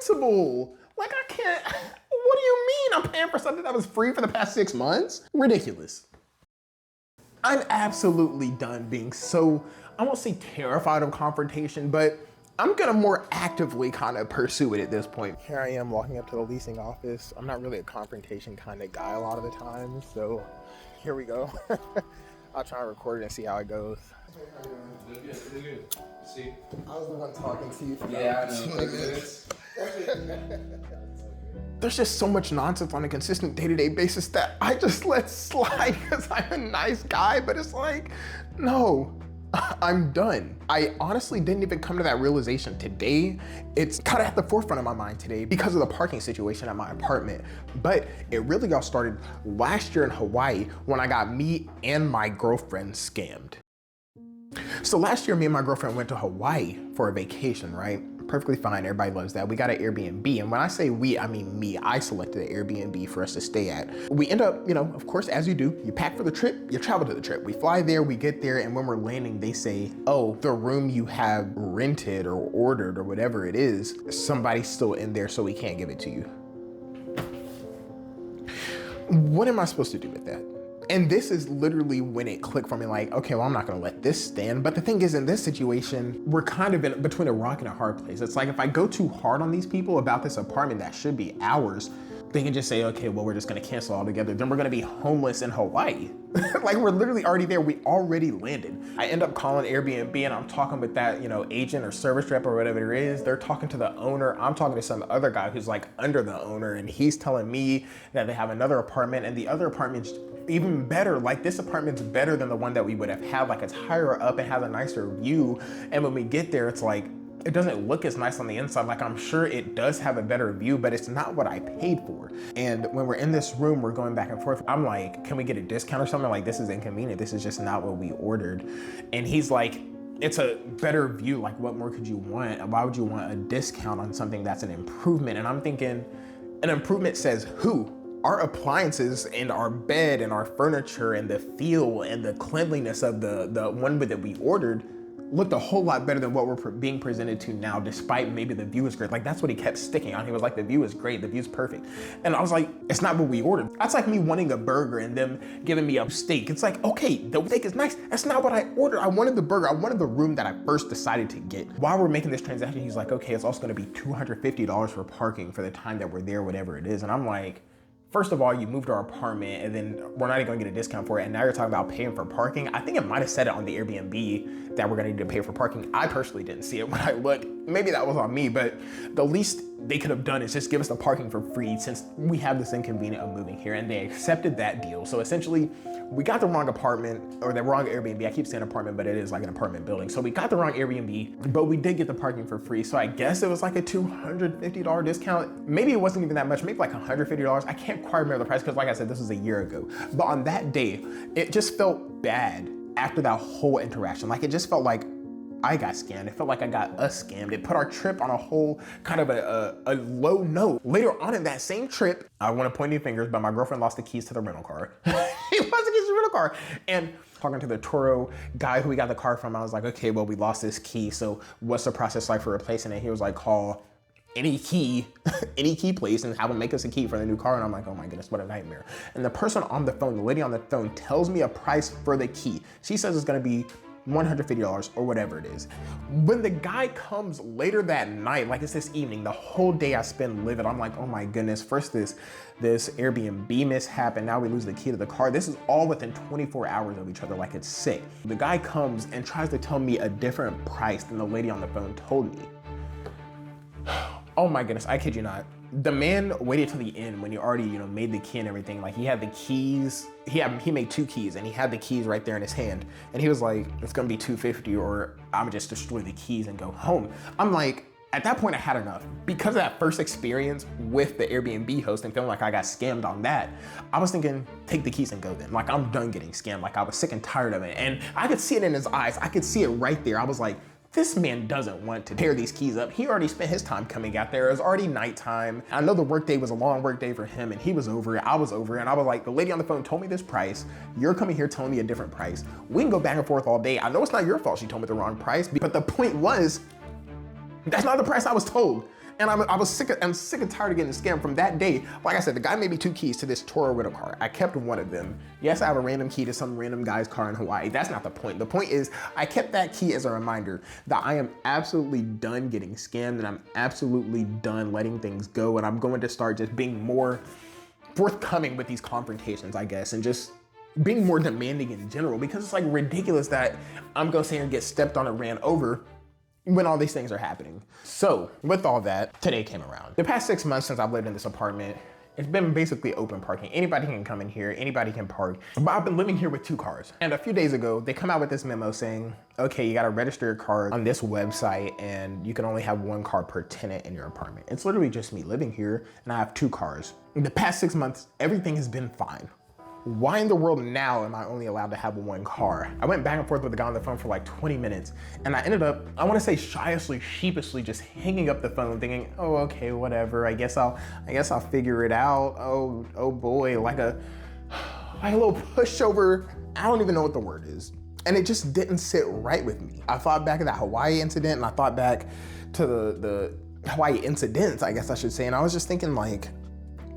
irresponsible. Like, I can't, what do you mean I'm paying for something that was free for the past 6 months? Ridiculous. I'm absolutely done being so, I won't say terrified of confrontation, but I'm gonna more actively kind of pursue it at this point. Here I am walking up to the leasing office. I'm not really a confrontation kind of guy a lot of the time, so here we go. I'll try and record it and see how it goes. Good. See? I was the one talking to you for Yeah, I know. There's just so much nonsense on a consistent day-to-day basis that I just let slide because I'm a nice guy, but it's like, no, I'm done. I honestly didn't even come to that realization today. It's kind of at the forefront of my mind today because of the parking situation at my apartment. But it really all started last year in Hawaii when I got me and my girlfriend scammed. So last year, me and my girlfriend went to Hawaii for a vacation, right? Perfectly fine, everybody loves that. We got an Airbnb, and when I say we, I mean me. I selected an Airbnb for us to stay at. We end up, of course, as you do, you pack for the trip, you travel to the trip. We fly there, we get there, and when we're landing, they say, oh, the room you have rented or ordered or whatever it is, somebody's still in there, so we can't give it to you. What am I supposed to do with that? And this is literally when it clicked for me, like, okay, well, I'm not gonna let this stand. But the thing is, in this situation, we're kind of in between a rock and a hard place. It's like, if I go too hard on these people about this apartment that should be ours, they can just say, okay, well, we're just gonna cancel altogether. Then we're gonna be homeless in Hawaii. Like, we're literally already there. We already landed. I end up calling Airbnb and I'm talking with that, agent or service rep or whatever it is. They're talking to the owner. I'm talking to some other guy who's like under the owner, and he's telling me that they have another apartment, and the other apartment's even better. Like, this apartment's better than the one that we would have had. Like, it's higher up, it has a nicer view. And when we get there, it's like, it doesn't look as nice on the inside. Like, I'm sure it does have a better view, but it's not what I paid for. And when we're in this room, we're going back and forth. I'm like, can we get a discount or something? Like, this is inconvenient. This is just not what we ordered. And he's like, it's a better view. Like, what more could you want? Why would you want a discount on something that's an improvement? And I'm thinking, an improvement says who? Our appliances and our bed and our furniture and the feel and the cleanliness of the one that we ordered looked a whole lot better than what we're being presented to now, despite maybe the view is great. Like, that's what he kept sticking on. He was like, the view is great, the view's perfect. And I was like, it's not what we ordered. That's like me wanting a burger and them giving me a steak. It's like, okay, the steak is nice. That's not what I ordered. I wanted the burger. I wanted the room that I first decided to get. While we're making this transaction, he's like, okay, it's also gonna be $250 for parking for the time that we're there, whatever it is. And I'm like, first of all, you moved our apartment and then we're not even gonna get a discount for it. And now you're talking about paying for parking. I think it might've said it on the Airbnb that we're gonna need to pay for parking. I personally didn't see it when I looked. Maybe that was on me, but the least they could have done is just give us the parking for free since we have this inconvenience of moving here, and they accepted that deal. So essentially, we got the wrong apartment, or the wrong Airbnb. I keep saying apartment, but it is like an apartment building. So we got the wrong Airbnb, but we did get the parking for free. So I guess it was like a $250 discount. Maybe it wasn't even that much, maybe like $150. I can't quite remember the price because, like I said, this was a year ago. But on that day, it just felt bad after that whole interaction. Like, it just felt like I got scammed. It felt like I got us scammed. It put our trip on a whole kind of a low note. Later on in that same trip, I want to point any fingers, but my girlfriend lost the keys to the rental car. He lost the keys to the rental car. And talking to the Turo guy who we got the car from, I was like, okay, well, we lost this key. So what's the process like for replacing it? He was like, call any key place and have them make us a key for the new car. And I'm like, oh my goodness, what a nightmare. And the person on the phone, the lady on the phone, tells me a price for the key. She says it's gonna be $150 or whatever it is. When the guy comes later that night, like it's this evening, the whole day I spend livid, I'm like, oh my goodness, first this Airbnb mishap, and now we lose the key to the car. This is all within 24 hours of each other, like it's sick. The guy comes and tries to tell me a different price than the lady on the phone told me. Oh my goodness, I kid you not. The man waited till the end when he already, made the key and everything. Like, he had the keys, he made 2 keys and he had the keys right there in his hand. And he was like, it's gonna be $250 or I'm just destroy the keys and go home. I'm like, at that point I had enough. Because of that first experience with the Airbnb host and feeling like I got scammed on that, I was thinking, take the keys and go then. Like, I'm done getting scammed. Like, I was sick and tired of it. And I could see it in his eyes. I could see it right there. I was like, this man doesn't want to tear these keys up. He already spent his time coming out there. It was already nighttime. I know the workday was a long workday for him and he was over it, I was over it. And I was like, the lady on the phone told me this price. You're coming here telling me a different price. We can go back and forth all day. I know it's not your fault she told me the wrong price, but the point was, that's not the price I was told. And I'm sick and tired of getting scammed from that day. Like I said, the guy made me 2 keys to this Toro rental car. I kept one of them. Yes, I have a random key to some random guy's car in Hawaii. That's not the point. The point is I kept that key as a reminder that I am absolutely done getting scammed and I'm absolutely done letting things go. And I'm going to start just being more forthcoming with these confrontations, I guess, and just being more demanding in general, because it's like ridiculous that I'm gonna sit here and get stepped on and ran over when all these things are happening. So with all that, today came around. The past 6 months since I've lived in this apartment, it's been basically open parking. Anybody can come in here, anybody can park. But I've been living here with 2 cars. And a few days ago, they come out with this memo saying, okay, you gotta register your car on this website and you can only have 1 car per tenant in your apartment. It's literally just me living here and I have 2 cars. In the past 6 months, everything has been fine. Why in the world now am I only allowed to have 1 car? I went back and forth with the guy on the phone for like 20 minutes and I ended up, I wanna say sheepishly just hanging up the phone thinking, oh, okay, whatever. I guess I'll figure it out. Oh boy, like a little pushover. I don't even know what the word is. And it just didn't sit right with me. I thought back of that Hawaii incident and I thought back to the Hawaii incidents, I guess I should say. And I was just thinking like,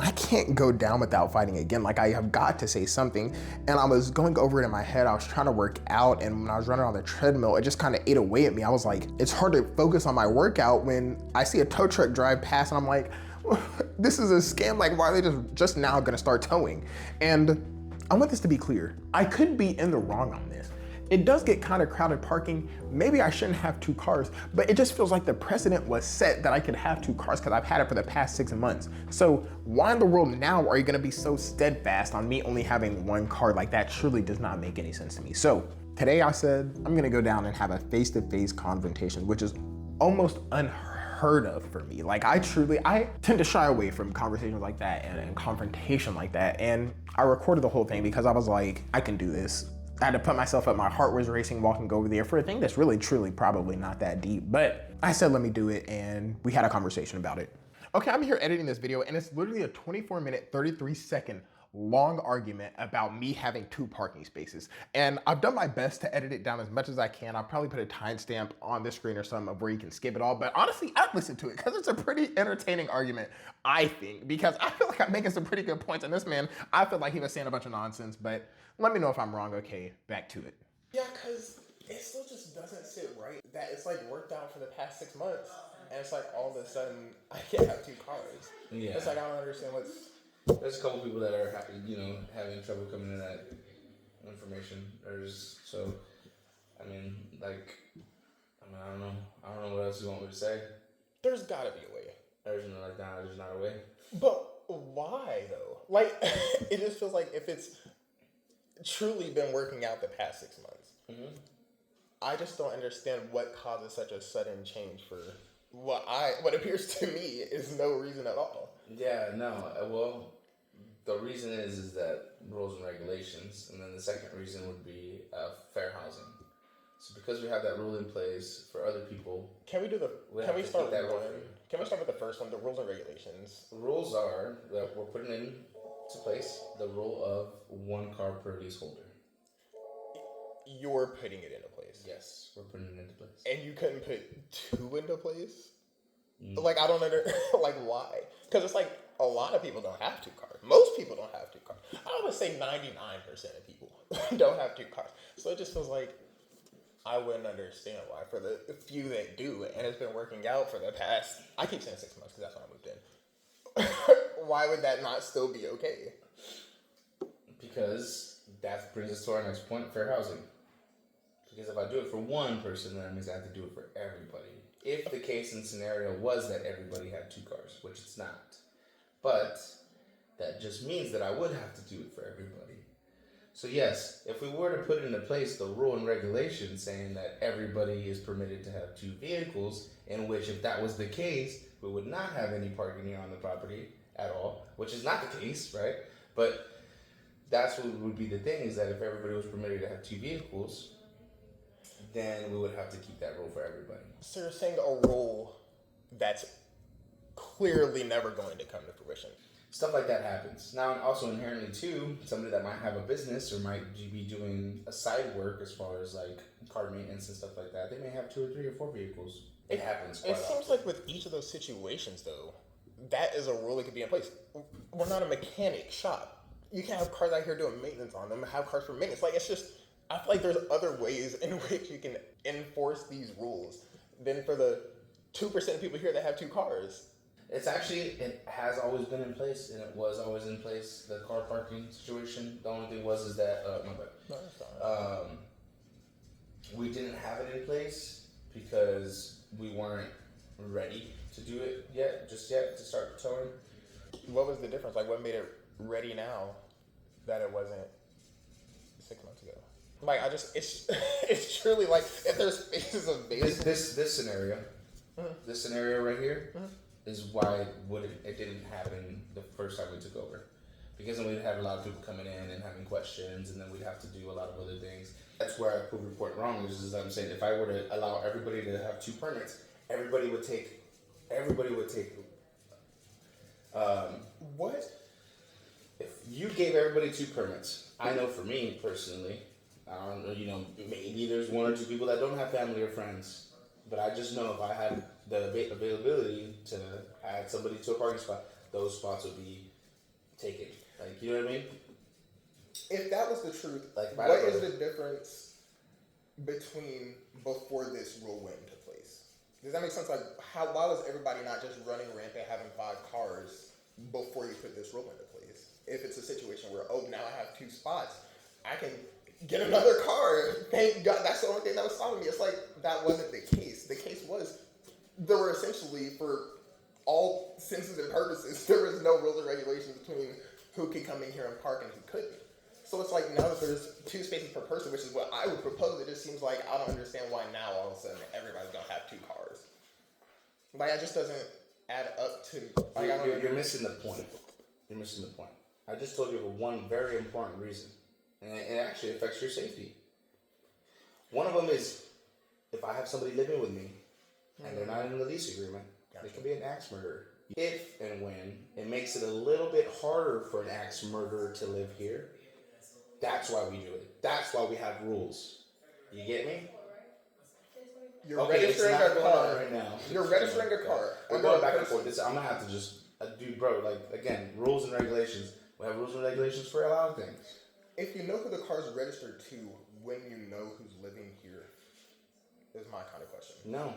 I can't go down without fighting again. Like I have got to say something. And I was going over it in my head. I was trying to work out. And when I was running on the treadmill, it just kind of ate away at me. I was like, it's hard to focus on my workout when I see a tow truck drive past and I'm like, this is a scam. Like why are they just now gonna start towing? And I want this to be clear. I could be in the wrong on this. It does get kind of crowded parking. Maybe I shouldn't have 2 cars, but it just feels like the precedent was set that I could have 2 cars because I've had it for the past 6 months. So why in the world now are you gonna be so steadfast on me only having 1 car? Like that truly does not make any sense to me. So today I said, I'm gonna go down and have a face-to-face confrontation, which is almost unheard of for me. Like I tend to shy away from conversations like that and confrontation like that. And I recorded the whole thing because I was like, I can do this. I had to put myself up, my heart was racing walking over there for a thing that's really, truly, probably not that deep. But I said, let me do it, and we had a conversation about it. Okay, I'm here editing this video, and it's literally a 24-minute, 33-second long argument about me having 2 parking spaces. And I've done my best to edit it down as much as I can. I'll probably put a timestamp on the screen or something of where you can skip it all. But honestly, I'd listen to it because it's a pretty entertaining argument, I think, because I feel like I'm making some pretty good points. And this man, I feel like he was saying a bunch of nonsense, but let me know if I'm wrong. Okay, back to it. Yeah, because it still just doesn't sit right that it's like worked out for the past 6 months. And it's like all of a sudden I can't have 2 cars. Yeah. It's like I don't understand what's... There's a couple people that are happy, having trouble coming to that information. I don't know. I don't know what else you want me to say. There's gotta be a way. There's not a way. But why though? Like, it just feels like if it's truly been working out the past 6 months, I just don't understand what causes such a sudden change for what appears to me is no reason at all. Yeah, no. Well, the reason is that rules and regulations, and then the second reason would be fair housing. So because we have that rule in place for other people, can we start with the first one, the rules and regulations? The rules are that we're putting into place the rule of 1 car per leaseholder. You're putting it into place. Yes, we're putting it into place. And you couldn't put 2 into place? Like I don't understand. Like why? Because it's like a lot of people don't have 2 cars. Most people don't have 2 cars. I would say 99% of people don't have 2 cars. So it just feels like I wouldn't understand why for the few that do, and it's been working out for the past, I keep saying 6 months because that's when I moved in. Why would that not still be okay? Because that brings us to our next point, fair housing. Because if I do it for 1 person, then that means I have to do it for everybody. If the case and scenario was that everybody had 2 cars, which it's not. But that just means that I would have to do it for everybody. So yes, if we were to put into place the rule and regulation saying that everybody is permitted to have 2 vehicles, in which if that was the case, we would not have any parking on the property at all, which is not the case, right? But that's what would be the thing, is that if everybody was permitted to have 2 vehicles, then we would have to keep that rule for everybody. So you're saying a rule that's clearly never going to come to fruition. Stuff like that happens. Now, also inherently too, somebody that might have a business or might be doing a side work as far as like car maintenance and stuff like that, they may have 2 or 3 or 4 vehicles. It happens quite It seems often. like with each of those situations, though, that is a rule that could be in place. We're not a mechanic shop. You can't have cars out here doing maintenance on them, have cars for maintenance. Like, it's just, I feel like there's other ways in which you can enforce these rules than for the 2% of people here that have 2 cars. It's actually, it has always been in place, and it was always in place, the car parking situation. The only thing is that, my bad. No, that's fine. We didn't have it in place because we weren't ready to do it just yet, to start towing. What was the difference? Like, what made it ready now that it wasn't 6 months ago? Like, it's truly like, if there's spaces available. This scenario, this scenario right here, is why it didn't happen the first time we took over. Because then we'd have a lot of people coming in and having questions, and then we'd have to do a lot of other things. That's where I proved report wrong. Is I'm saying, if I were to allow everybody to have 2 permits, everybody would take. What? If you gave everybody 2 permits, I know for me personally, I don't know, maybe there's 1 or 2 people that don't have family or friends, but I just know if I had the availability to add somebody to a parking spot, those spots would be taken. Like, you know what I mean? If that was the truth, Like, what is the difference between before this rule went into place? Does that make sense? Like, why was everybody not just running rampant having 5 cars before you put this rule into place? If it's a situation where, now I have 2 spots, I can get another car. Thank God, that's the only thing that was stopping me. It's like, that wasn't the case. The case was, there were essentially, for all senses and purposes, there was no rules and regulations between who could come in here and park and who couldn't. So it's like, now that there's 2 spaces per person, which is what I would propose, it just seems like I don't understand why now all of a sudden everybody's gonna have 2 cars. Like, that just doesn't add up to. Like, You're missing the point. You're missing the point. I just told you for one very important reason, and it actually affects your safety. One of them is, if I have somebody living with me and they're not in the lease agreement, they can be an axe murderer. If and when it makes it a little bit harder for an axe murderer to live here, that's why we do it. That's why we have rules. You get me? You're registering a car right now. You're registering a car. We're going back and forth. I'm gonna have to just, dude, bro. Like, again, rules and regulations. We have rules and regulations for a lot of things. If you know who the car's registered to, when you know who's living here, is my kind of question. No.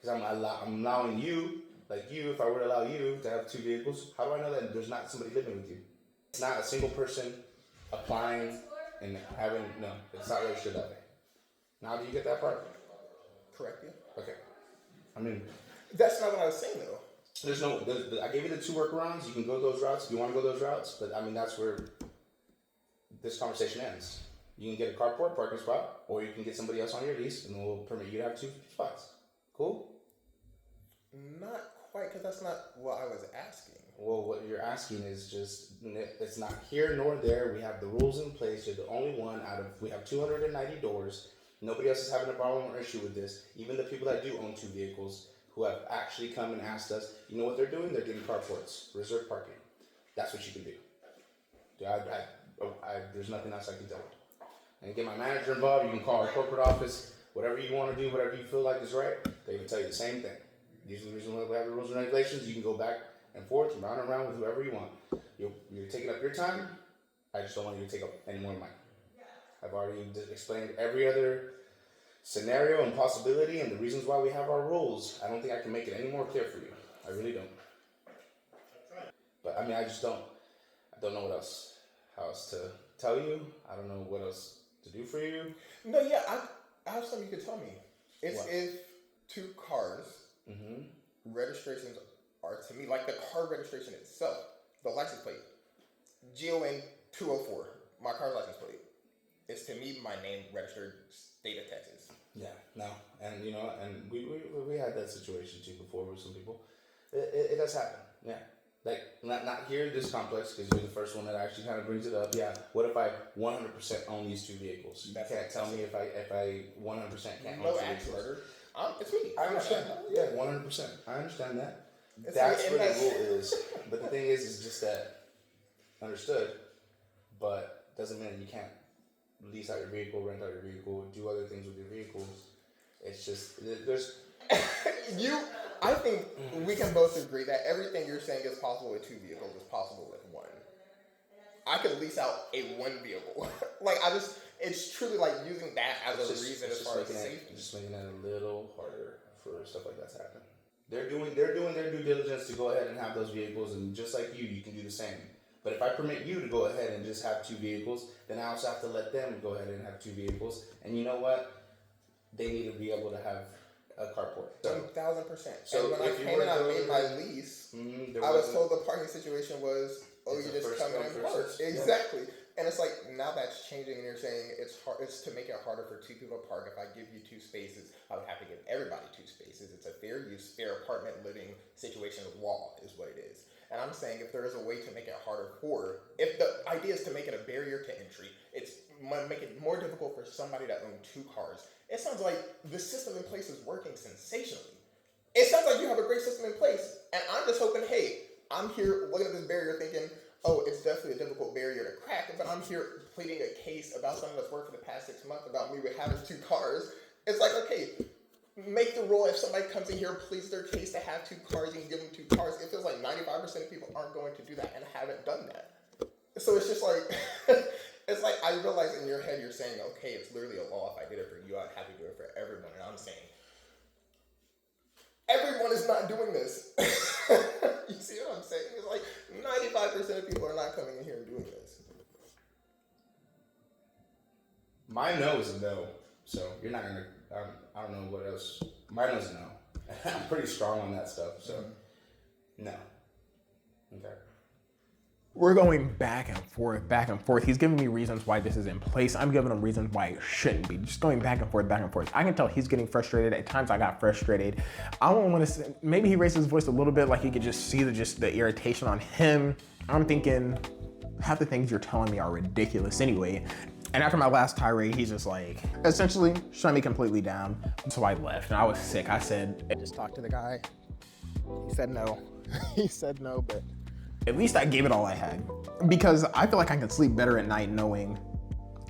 Because I'm allowing you, if I were to allow you to have 2 vehicles, how do I know that there's not somebody living with you? It's not a single person applying and having, no, it's not registered that way. Now, do you get that part? Correct, yeah. Okay. I mean, that's not what I was saying, though. I gave you the 2 workarounds. You can go those routes if you want to go those routes, but I mean, that's where this conversation ends. You can get a carport parking spot, or you can get somebody else on your lease, and we'll permit you to have 2 spots. Cool? Not quite, because that's not what I was asking. Well, what you're asking is just, it's not here nor there. We have the rules in place. You're the only one we have 290 doors. Nobody else is having a problem or issue with this. Even the people that do own 2 vehicles who have actually come and asked us, you know what they're doing? They're getting carports, reserve parking. That's what you can do. There's nothing else I can tell you. And get my manager involved. You can call our corporate office. Whatever you want to do, whatever you feel like is right, they can tell you the same thing. These are the reasons why we have the rules and regulations. You can go back and forth, round and round with whoever you want. You're taking up your time. I just don't want you to take up any more of mine. I've already explained every other scenario and possibility and the reasons why we have our rules. I don't think I can make it any more clear for you. I really don't. But I mean, I don't know how else to tell you. I don't know what else to do for you. No, yeah, I have something you could tell me. It's What? if 2 cars, registrations are to me, like the car registration itself, the license plate, GON 204, my car's license plate. It's to me my name registered state of Texas. Yeah, no, and and we had that situation too before with some people. It does happen. Yeah, like not here in this complex because you're the first one that actually kind of brings it up. Yeah, what if I 100% own these 2 vehicles? You can't tell me if I 100% can't own 2 vehicles. It's me. I understand. Yeah, 100%. I understand that. It's That's what the rule is. But the thing is just that understood, but doesn't mean that you can't lease out your vehicle, rent out your vehicle, do other things with your vehicles. It's just there's I think we can both agree that everything you're saying is possible with 2 vehicles is possible with 1. I could lease out a 1 vehicle. It's truly like using that as a reason as far as safety. Just making it a little harder for stuff like that to happen. They're doing their due diligence to go ahead and have those vehicles, and just like you can do the same. But if I permit you to go ahead and just have 2 vehicles, then I also have to let them go ahead and have 2 vehicles. And you know what? They need to be able to have a carport. 1,000%. So and when I came and I made my lease, I was told the parking situation was, you just come in and park. Exactly. Yeah. And it's like, now that's changing, and you're saying it's to make it harder for 2 people to park. If I give you 2 spaces, I would have to give everybody 2 spaces. It's a fair use, fair apartment living situation law is what it is. And I'm saying if there is a way to make it harder if the idea is to make it a barrier to entry, it's make it more difficult for somebody to own 2 cars. It sounds like the system in place is working sensationally. It sounds like you have a great system in place, and I'm just hoping, hey, I'm here looking at this barrier thinking, oh, it's definitely a difficult barrier to crack, but I'm here pleading a case about something that's worked for the past 6 months about me having 2 cars. It's like, okay, make the rule if somebody comes in here, pleads their case to have 2 cars, you can give them 2 cars. It feels like 95% of people aren't going to do that and haven't done that. So it's just like, it's like I realize in your head you're saying, okay, it's literally a law. If I did it for you, I'd have to do it for everyone. And I'm saying, everyone is not doing this. You see what I'm saying? It's like 95% of people are not coming in here and doing this. My no is a no. So you're not gonna. I don't know what else. My no is a no. I'm pretty strong on that stuff. So no. Okay. We're going back and forth, back and forth. He's giving me reasons why this is in place. I'm giving him reasons why it shouldn't be. Just going back and forth, back and forth. I can tell he's getting frustrated. At times I got frustrated. I don't want to say, maybe he raised his voice a little bit, like you could just see the irritation on him. I'm thinking half the things you're telling me are ridiculous anyway. And after my last tirade, he's just like, essentially shut me completely down. So I left and I was sick. I said, just talk to the guy. He said no. He said no, but at least I gave it all I had, because I feel like I can sleep better at night knowing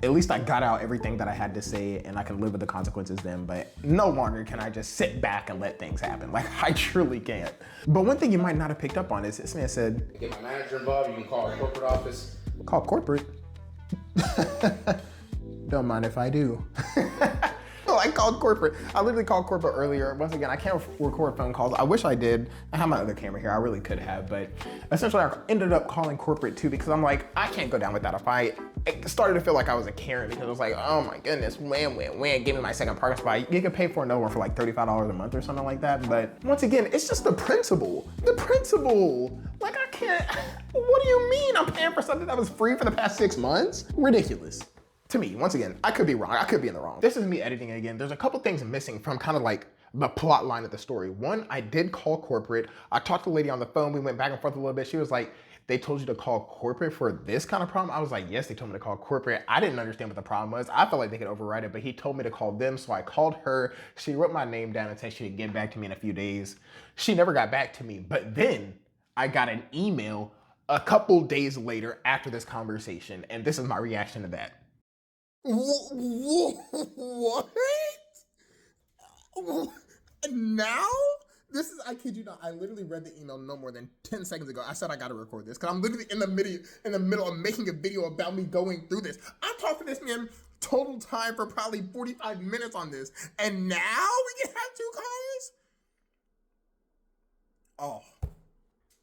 at least I got out everything that I had to say and I can live with the consequences then, but no longer can I just sit back and let things happen. Like, I truly can't. But one thing you might not have picked up on is this man said, get my manager involved, you can call a corporate office. Call corporate? Don't mind if I do. I called corporate. I literally called corporate earlier. Once again, I can't record phone calls. I wish I did. I have my other camera here. I really could have, but essentially I ended up calling corporate too, because I'm like, I can't go down with that. If I started to feel like I was a Karen, because I was like, oh my goodness, when, give me my second parking spot. You can pay for another one for like $35 a month or something like that. But once again, it's just the principle. The principle. Like, I can't, what do you mean I'm paying for something that was free for the past 6 months? Ridiculous. To me, once again, I could be wrong. I could be in the wrong. This is me editing again. There's a couple things missing from kind of like the plot line of the story. One, I did call corporate. I talked to the lady on the phone. We went back and forth a little bit. She was like, they told you to call corporate for this kind of problem? I was like, yes, they told me to call corporate. I didn't understand what the problem was. I felt like they could override it, but he told me to call them. So I called her. She wrote my name down and said she'd get back to me in a few days. She never got back to me. But then I got an email a couple days later after this conversation. And this is my reaction to that. What? Now? This is, I kid you not, I literally read the email no more than 10 seconds ago. I said I gotta record this because I'm literally in the middle of making a video about me going through this. I talked to this man total time for probably 45 minutes on this. And now we can have 2 cars? Oh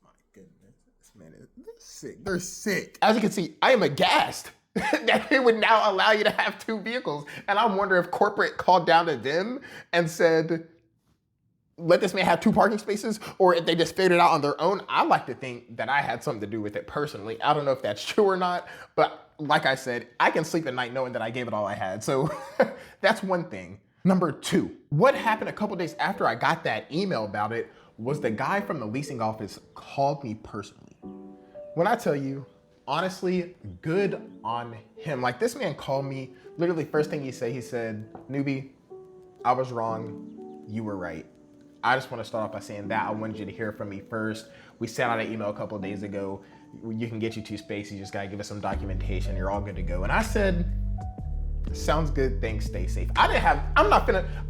my goodness. This man is, they're sick. They're sick. As you can see, I am aghast that it would now allow you to have 2 vehicles. And I wonder if corporate called down to them and said, let this man have 2 parking spaces, or if they just figured it out on their own. I like to think that I had something to do with it personally. I don't know if that's true or not, but like I said, I can sleep at night knowing that I gave it all I had. So that's one thing. Number 2, what happened a couple days after I got that email about it was the guy from the leasing office called me personally. When I tell you, honestly, good on him. Like, this man called me, literally first thing he said, newbie, I was wrong, you were right. I just want to start off by saying that I wanted you to hear from me first. We sent out an email a couple of days ago. You can get you 2 spaces, you just gotta give us some documentation, you're all good to go. And I said, Sounds good, thanks, stay safe. I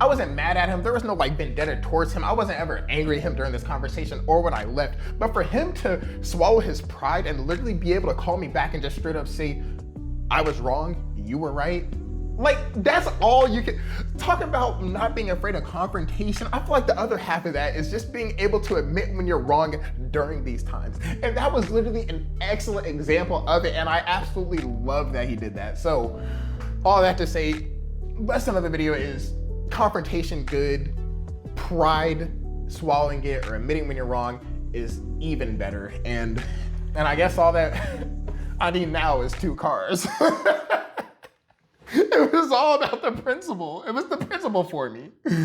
wasn't mad at him. There was no like vendetta towards him. I wasn't ever angry at him during this conversation or when I left. But for him to swallow his pride and literally be able to call me back and just straight up say, I was wrong, you were right. Like, that's all you can talk about. Not being afraid of confrontation. I feel like the other half of that is just being able to admit when you're wrong during these times. And that was literally an excellent example of it. And I absolutely love that he did that. So all that to say, lesson of the video is confrontation good, pride, swallowing it or admitting when you're wrong is even better. And I guess all that I need now is 2 cars. It was all about the principle. It was the principle for me.